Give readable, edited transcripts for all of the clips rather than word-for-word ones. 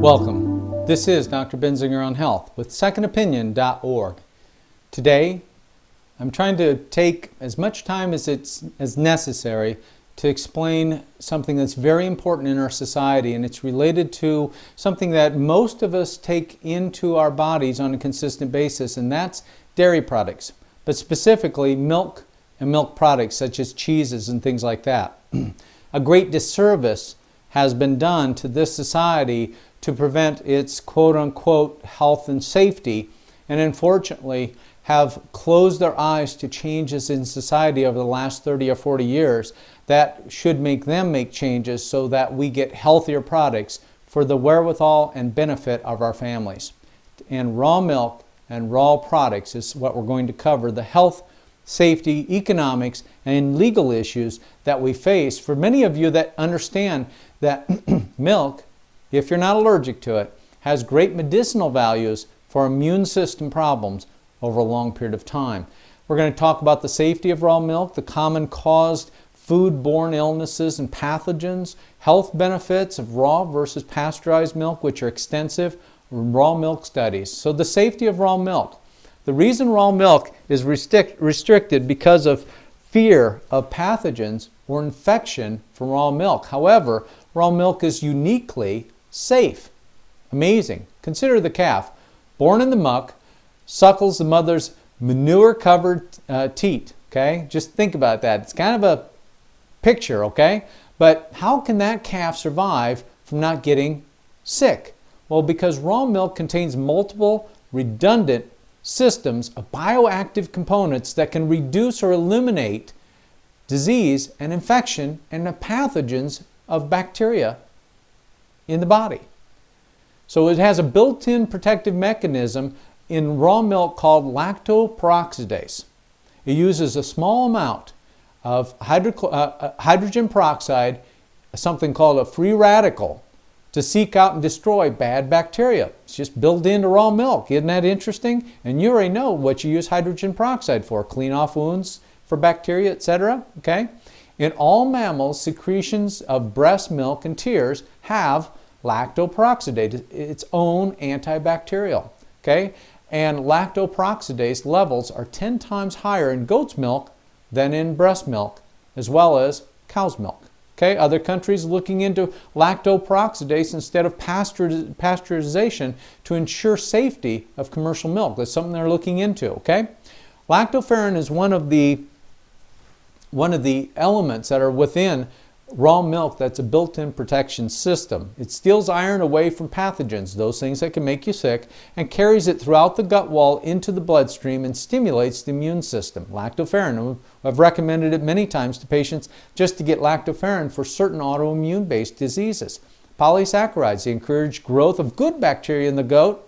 Welcome. This is Dr. Benzinger on Health with secondopinion.org. Today, I'm trying to take as much time as necessary to explain something that's very important in our society, and it's related to something that most of us take into our bodies on a consistent basis, and that's dairy products, but specifically milk and milk products such as cheeses and things like that. A great disservice has been done to this society to prevent its quote-unquote health and safety, and unfortunately have closed their eyes to changes in society over the last 30 or 40 years that should make them make changes so that we get healthier products for the wherewithal and benefit of our families. And raw milk and raw products is what we're going to cover, the health, safety, economics, and legal issues that we face. For many of you that understand that milk, if you're not allergic to it, has great medicinal values for immune system problems over a long period of time. We're going to talk about the safety of raw milk, the common caused food-borne illnesses and pathogens, health benefits of raw versus pasteurized milk, which are extensive, raw milk studies. So the safety of raw milk. The reason raw milk is restricted because of fear of pathogens or infection from raw milk. However, raw milk is uniquely safe. Amazing. Consider the calf, born in the muck, suckles the mother's manure-covered teat. Okay, just think about that. It's kind of a picture, okay? But how can that calf survive from not getting sick? Well, because raw milk contains multiple redundant systems of bioactive components that can reduce or eliminate disease and infection and the pathogens of bacteria in the body. So it has a built-in protective mechanism in raw milk called lactoperoxidase. It uses a small amount of hydrogen peroxide, something called a free radical, to seek out and destroy bad bacteria. It's just built into raw milk. Isn't that interesting? And you already know what you use hydrogen peroxide for. Clean off wounds for bacteria, etc. Okay? In all mammals, secretions of breast milk and tears have lactoperoxidase, its own antibacterial. Okay? And lactoperoxidase levels are 10 times higher in goat's milk than in breast milk, as well as cow's milk. Okay? Other countries looking into lactoperoxidase instead of pasteurization to ensure safety of commercial milk. That's something they're looking into. Okay? Lactoferrin is one of the elements that are within raw milk that's a built-in protection system. It steals iron away from pathogens, those things that can make you sick, and carries it throughout the gut wall into the bloodstream and stimulates the immune system. Lactoferrin, I've recommended it many times to patients just to get lactoferrin for certain autoimmune-based diseases. Polysaccharides, they encourage growth of good bacteria in the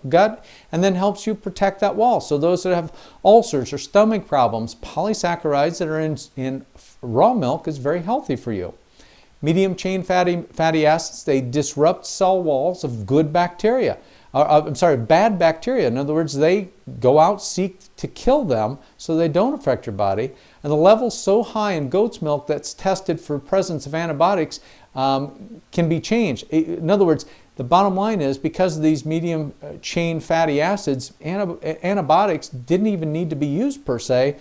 gut and then helps you protect that wall. So those that have ulcers or stomach problems, polysaccharides that are in raw milk is very healthy for you. Medium chain fatty acids, they disrupt cell walls of good bacteria. Bad bacteria. In other words, they go out, seek to kill them so they don't affect your body. And the level's so high in goat's milk that's tested for presence of antibiotics can be changed. In other words, the bottom line is because of these medium chain fatty acids, antibiotics didn't even need to be used per se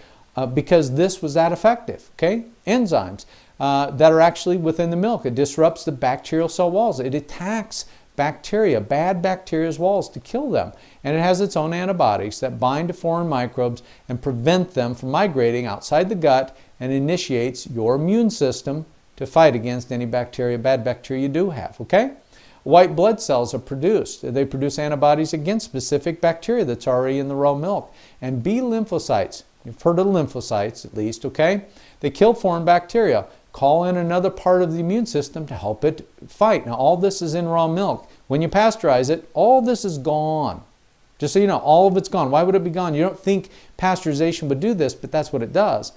because this was that effective. Okay? Enzymes that are actually within the milk. It disrupts the bacterial cell walls. It attacks bacteria, bad bacteria's walls to kill them. And it has its own antibiotics that bind to foreign microbes and prevent them from migrating outside the gut and initiates your immune system to fight against any bacteria, bad bacteria you do have. Okay? White blood cells are produced. They produce antibodies against specific bacteria that's already in the raw milk. And B lymphocytes, you've heard of lymphocytes at least, okay? They kill foreign bacteria. Call in another part of the immune system to help it fight. Now, all this is in raw milk. When you pasteurize it, all this is gone. Just so you know, all of it's gone. Why would it be gone? You don't think pasteurization would do this, but that's what it does.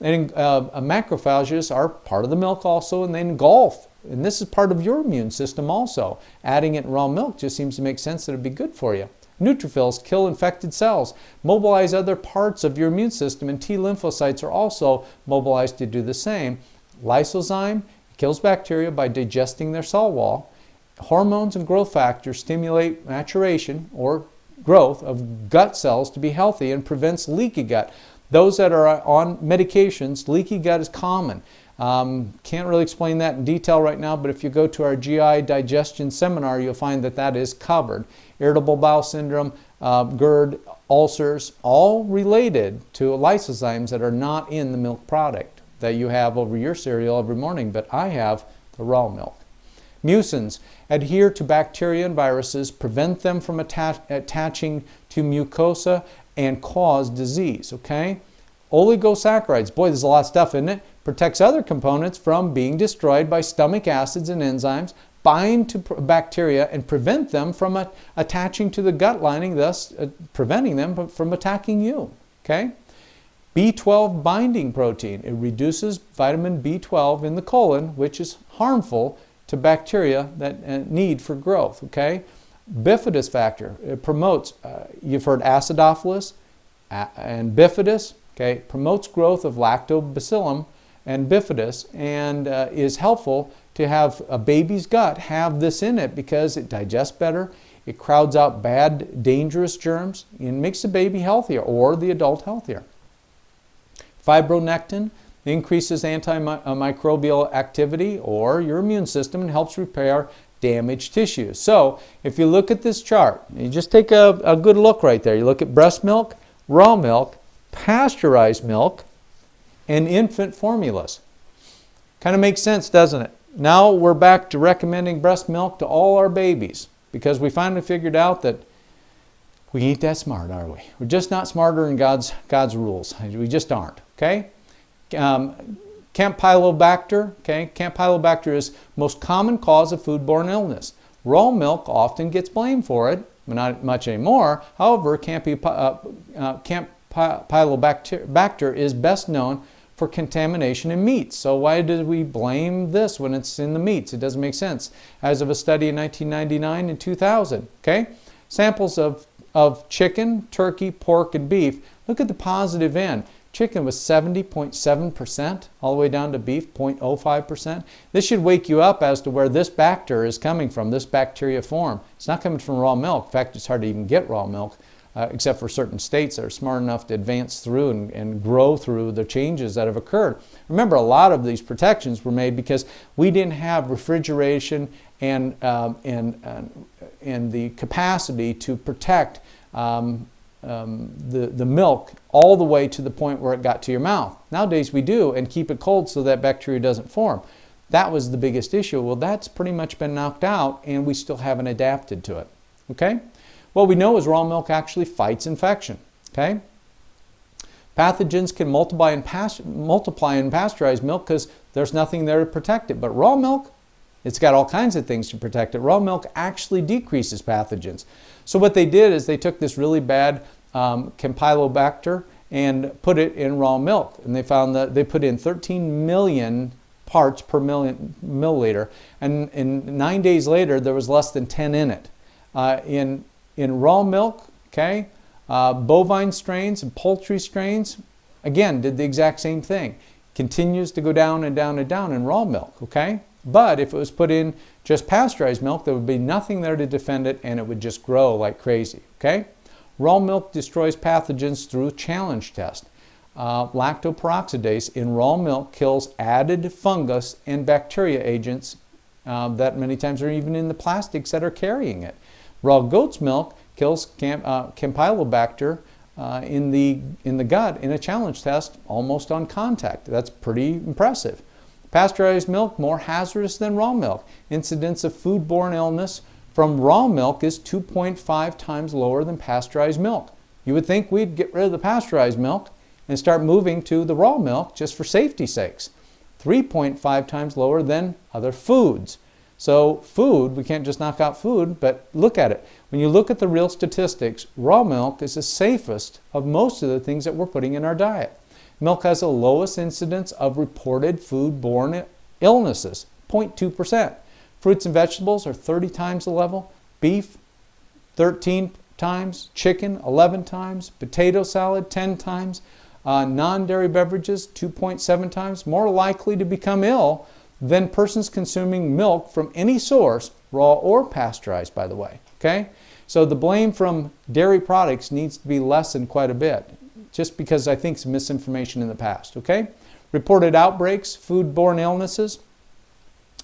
And macrophages are part of the milk also, and they engulf. And this is part of your immune system also. Adding it in raw milk just seems to make sense that it'd be good for you. Neutrophils kill infected cells, mobilize other parts of your immune system, and T lymphocytes are also mobilized to do the same. Lysozyme kills bacteria by digesting their cell wall. hormones and growth factors stimulate maturation or growth of gut cells to be healthy and prevents leaky gut. Those that are on medications, leaky gut is common. Can't really explain that in detail right now, but if you go to our GI digestion seminar, you'll find that that is covered. Irritable bowel syndrome, GERD, ulcers, all related to lysozymes that are not in the milk product that you have over your cereal every morning, but I have the raw milk. Mucins adhere to bacteria and viruses, prevent them from attaching to mucosa and cause disease, okay? Oligosaccharides, boy, there's a lot of stuff in it, protects other components from being destroyed by stomach acids and enzymes, bind to bacteria and prevent them from attaching to the gut lining, thus preventing them from attacking you, okay? B12 binding protein, it reduces vitamin B12 in the colon, which is harmful to bacteria that need for growth, okay? Bifidus factor, it promotes, you've heard acidophilus and bifidus, okay, promotes growth of lactobacillus and bifidus and is helpful to have a baby's gut have this in it because it digests better, it crowds out bad, dangerous germs, and makes the baby healthier or the adult healthier. Fibronectin increases antimicrobial activity or your immune system and helps repair damaged tissues. So if you look at this chart, you just take a good look right there. You look at breast milk, raw milk, pasteurized milk, and infant formulas. Kind of makes sense, doesn't it? Now we're back to recommending breast milk to all our babies because we finally figured out that we ain't that smart, are we? We're just not smarter than God's rules. We just aren't, okay? Campylobacter, okay? Campylobacter is most common cause of foodborne illness. Raw milk often gets blamed for it, but not much anymore. However, Campylobacter is best known for contamination in meats. So why did we blame this when it's in the meats? It doesn't make sense. As of a study in 1999 and 2000, okay? Samples of chicken, turkey, pork, and beef. Look at the positive end. Chicken was 70.7% all the way down to beef 0.05%. This should wake you up as to where this bacter is coming from, this bacteria form. It's not coming from raw milk. In fact, it's hard to even get raw milk except for certain states that are smart enough to advance through and grow through the changes that have occurred. Remember, a lot of these protections were made because we didn't have refrigeration and the capacity to protect the milk all the way to the point where it got to your mouth. Nowadays we do, and keep it cold so that bacteria doesn't form. That was the biggest issue. Well, that's pretty much been knocked out, and we still haven't adapted to it. Okay? What we know is raw milk actually fights infection. Okay? Pathogens can multiply in pasteurized milk because there's nothing there to protect it. But raw milk, it's got all kinds of things to protect it. Raw milk actually decreases pathogens. So what they did is they took this really bad Campylobacter and put it in raw milk. And they found that they put in 13 million parts per milliliter. And 9 days later, there was less than 10 in it. In raw milk, okay, bovine strains and poultry strains, again, did the exact same thing. Continues to go down and down and down in raw milk, okay? But if it was put in just pasteurized milk, there would be nothing there to defend it and it would just grow like crazy, okay? Raw milk destroys pathogens through challenge test. Lactoperoxidase in raw milk kills added fungus and bacteria agents that many times are even in the plastics that are carrying it. Raw goat's milk kills Campylobacter in the gut in a challenge test almost on contact. That's pretty impressive. Pasteurized milk more hazardous than raw milk. Incidence of foodborne illness from raw milk is 2.5 times lower than pasteurized milk. You would think we'd get rid of the pasteurized milk and start moving to the raw milk just for safety's sakes. 3.5 times lower than other foods. So food, we can't just knock out food, but look at it. When you look at the real statistics, raw milk is the safest of most of the things that we're putting in our diet. Milk has the lowest incidence of reported foodborne illnesses, 0.2%. Fruits and vegetables are 30 times the level. Beef, 13 times. Chicken, 11 times. Potato salad, 10 times. Non-dairy beverages, 2.7 times. More likely to become ill than persons consuming milk from any source raw or pasteurized, by the way. Okay? So the blame from dairy products needs to be lessened quite a bit, just because I think some misinformation in the past. Okay? Reported outbreaks, foodborne illnesses.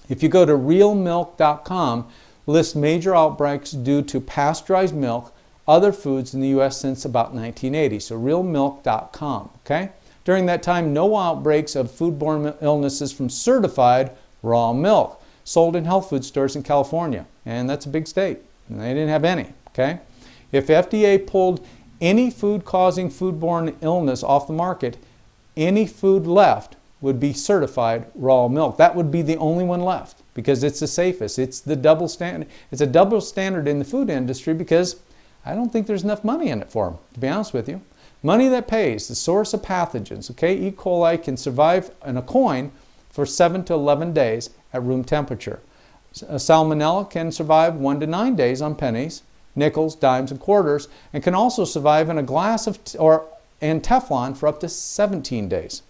If you go to realmilk.com, lists major outbreaks due to pasteurized milk, other foods in the U.S. since about 1980. So realmilk.com. Okay? During that time, no outbreaks of foodborne illnesses from certified raw milk sold in health food stores in California. And that's a big state. And they didn't have any. Okay? If FDA pulled any food causing foodborne illness off the market, any food left would be certified raw milk. That would be the only one left because it's the safest. It's the double standard. It's a double standard in the food industry because I don't think there's enough money in it for them, to be honest with you. Money that pays, the source of pathogens. Okay, E. coli can survive in a coin for 7 to 11 days at room temperature. Salmonella can survive 1 to 9 days on pennies, nickels, dimes, and quarters, and can also survive in a glass of and Teflon for up to 17 days.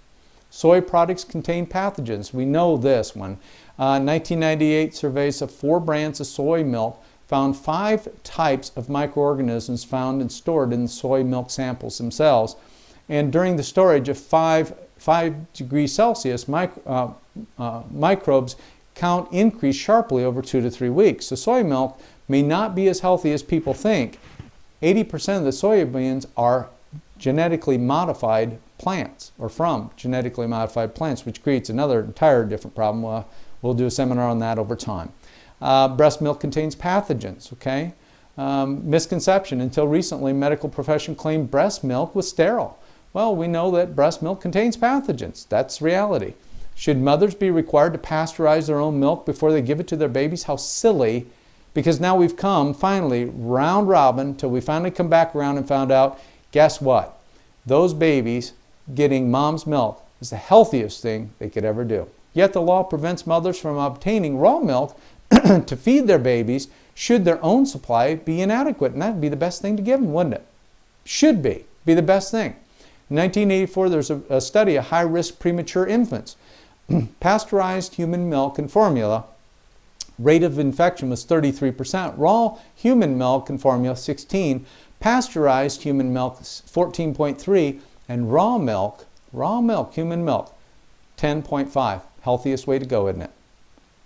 Soy products contain pathogens. We know this one. 1998 surveys of 4 brands of soy milk found 5 types of microorganisms found and stored in the soy milk samples themselves. And during the storage of 5 degrees Celsius, microbes count increase sharply over 2 to 3 weeks. So soy milk may not be as healthy as people think. 80% of the soybeans are genetically modified plants, or from genetically modified plants, which creates another entire different problem. We'll do a seminar on that over time. Breast milk contains pathogens, okay? Misconception. Until recently, medical profession claimed breast milk was sterile. Well, we know that breast milk contains pathogens. That's reality. Should mothers be required to pasteurize their own milk before they give it to their babies? How silly. Because now we've come, finally, round robin, till we finally come back around and found out, guess what? Those babies getting mom's milk is the healthiest thing they could ever do. Yet the law prevents mothers from obtaining raw milk to feed their babies should their own supply be inadequate. And that would be the best thing to give them, wouldn't it? Should be the best thing. In 1984, there was a study of high-risk premature infants. Pasteurized human milk and formula, rate of infection was 33%. Raw human milk and formula, 16%. Pasteurized human milk, 14.3%. And raw milk, human milk, 10.5%. Healthiest way to go, isn't it?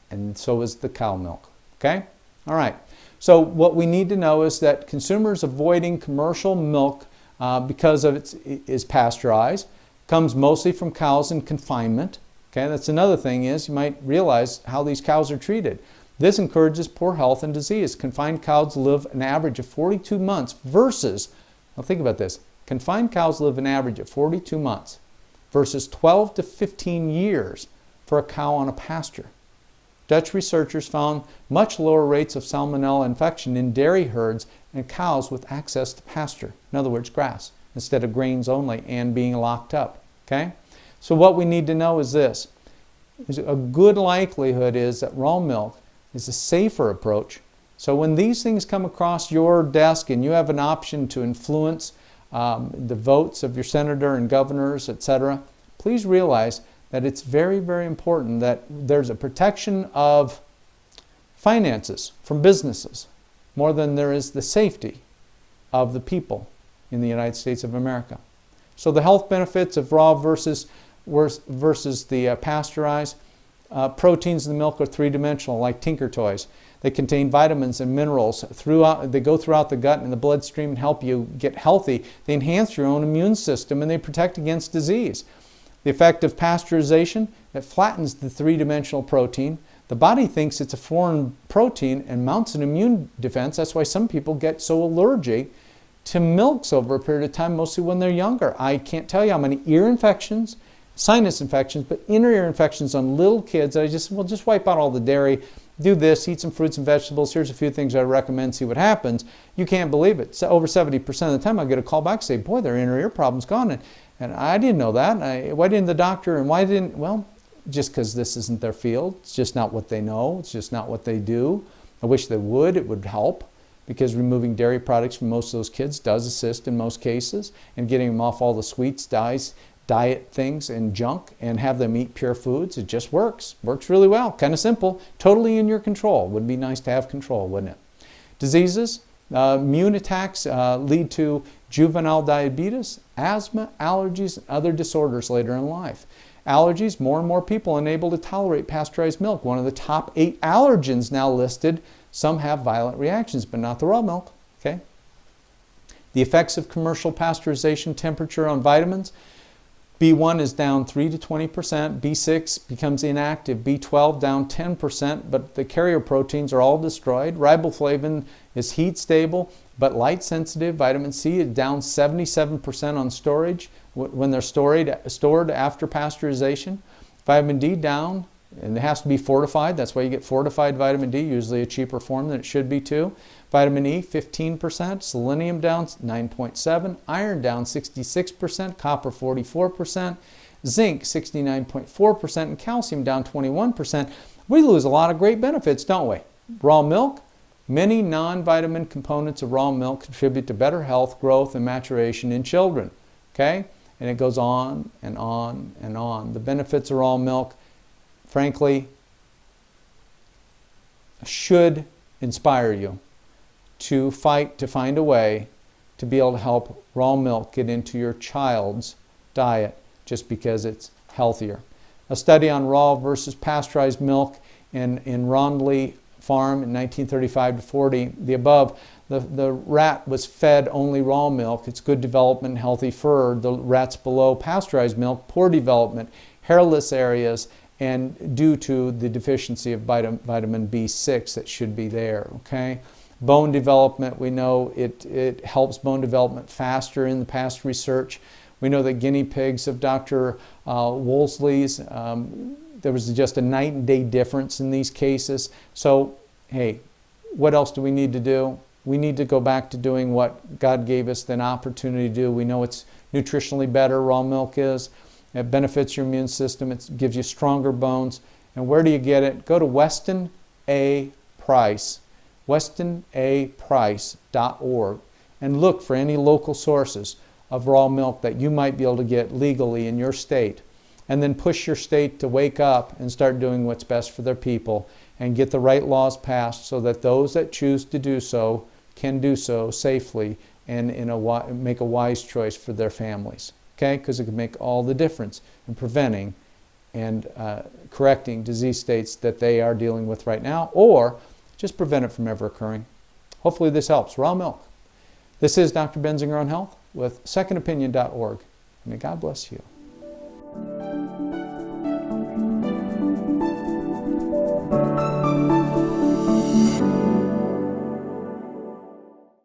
And so is the cow milk. Okay? All right. So what we need to know is that consumers avoiding commercial milk because of it is pasteurized, comes mostly from cows in confinement. Okay, that's another thing is you might realize how these cows are treated. This encourages poor health and disease. Confined cows live an average of 42 months versus, now think about this, confined cows live an average of 42 months versus 12 to 15 years for a cow on a pasture. Dutch researchers found much lower rates of salmonella infection in dairy herds and cows with access to pasture, in other words, grass, instead of grains only and being locked up. Okay? So what we need to know is this. A good likelihood is that raw milk is a safer approach. So when these things come across your desk and you have an option to influence the votes of your senator and governors, etc., please realize that it's very, very important that there's a protection of finances from businesses more than there is the safety of the people in the United States of America. So the health benefits of raw versus the pasteurized. Proteins in the milk are three-dimensional, like Tinker Toys. They contain vitamins and minerals. They go throughout the gut and the bloodstream and help you get healthy. They enhance your own immune system and they protect against disease. The effect of pasteurization, it flattens the three-dimensional protein. The body thinks it's a foreign protein and mounts an immune defense. That's why some people get so allergic to milks over a period of time, mostly when they're younger. I can't tell you how many ear infections, sinus infections, but inner ear infections on little kids. I just, well, just wipe out all the dairy, do this, eat some fruits and vegetables. Here's a few things I recommend, see what happens. You can't believe it. So over 70% of the time I'll get a call back and say, boy, their inner ear problem's gone. And I didn't know that. Why didn't the doctor, and why didn't, well, just because this isn't their field. It's just not what they know. It's just not what they do. I wish they would. It would help, because removing dairy products from most of those kids does assist in most cases, and getting them off all the sweets, dyes, diet things and junk and have them eat pure foods. It just works. Works really well. Kind of simple. Totally in your control. Would be nice to have control, wouldn't it? Diseases. Immune attacks lead to juvenile diabetes, asthma, allergies, and other disorders later in life. Allergies, more and more people unable to tolerate pasteurized milk. One of the top 8 allergens now listed. Some have violent reactions, but not the raw milk. Okay. The effects of commercial pasteurization temperature on vitamins. B1 is down 3 to 20%, B6 becomes inactive, B12 down 10%, but the carrier proteins are all destroyed. Riboflavin is heat stable, but light sensitive. Vitamin C is down 77% on storage when they're stored after pasteurization. Vitamin D down, and it has to be fortified. That's why you get fortified vitamin D, usually a cheaper form than it should be too. Vitamin E, 15%, selenium down 9.7%, iron down 66%, copper 44%, zinc 69.4%, and calcium down 21%. We lose a lot of great benefits, don't we? Raw milk, many non-vitamin components of raw milk contribute to better health, growth, and maturation in children. Okay? And it goes on and on and on. The benefits of raw milk, frankly, should inspire you to fight to find a way to be able to help raw milk get into your child's diet just because it's healthier. A study on raw versus pasteurized milk in Rondley Farm in 1935 to 40, the above, the rat was fed only raw milk. It's good development, healthy fur. The rats below pasteurized milk, poor development, hairless areas, and due to the deficiency of vitamin B6 that should be there. Okay. Bone development, we know it helps bone development faster in the past research. We know that guinea pigs of Dr. Wolseley's, there was just a night and day difference in these cases. So, hey, what else do we need to do? We need to go back to doing what God gave us an opportunity to do. We know it's nutritionally better, raw milk is. It benefits your immune system. It gives you stronger bones. And where do you get it? Go to Weston A. Price. WestonAPrice.org, and look for any local sources of raw milk that you might be able to get legally in your state, and then push your state to wake up and start doing what's best for their people and get the right laws passed so that those that choose to do so can do so safely and make a wise choice for their families. Okay, because it can make all the difference in preventing and correcting disease states that they are dealing with right now, or just prevent it from ever occurring. Hopefully this helps. Raw milk. This is Dr. Benzinger on Health with secondopinion.org. May God bless you.